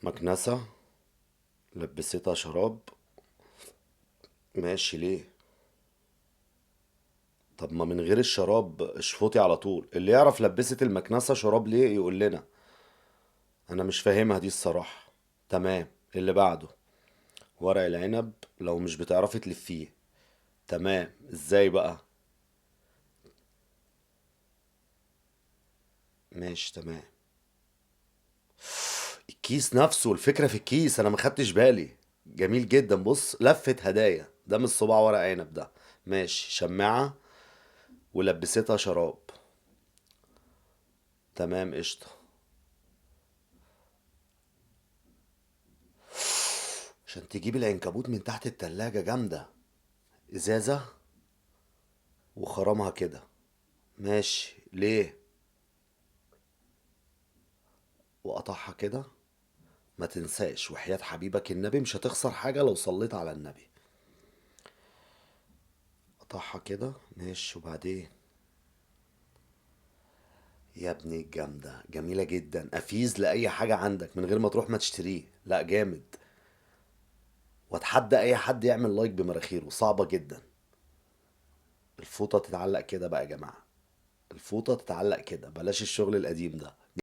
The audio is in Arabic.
مكنسة. لبستها شراب. ماشي ليه؟ طب ما من غير الشراب اشفطي على طول. اللي يعرف لبست المكنسة شراب ليه يقول لنا. انا مش فاهمها دي الصراحة. تمام. اللي بعده. ورق العنب لو مش بتعرفي تلفيه. تمام، ازاي بقى؟ ماشي تمام. الكيس نفسه، الفكرة في الكيس، انا ما خدتش بالي. جميل جدا. بص، لفة هدايا ده مش صباع ورق عنب ده. ماشي. شماعة ولبستها شراب. تمام قشطة. عشان تجيب العنكبوت من تحت التلاجة جامدة. ازازة وخرمها كده. ماشي ليه؟ وقطعها كده. ما تنساش وحياة حبيبك النبي مش هتخسر حاجة لو صليت على النبي. قطعها كده. ماشي وبعدين. يا ابني الجامدة جميلة جدا. افيز لأي حاجة عندك من غير ما تروح ما تشتريه. لا جامد. واتحدى اي حد يعمل لايك بمراخيره. صعبة جدا. الفوطة تتعلق كده بقى يا جماعة. الفوطة تتعلق كده، بلاش الشغل القديم ده.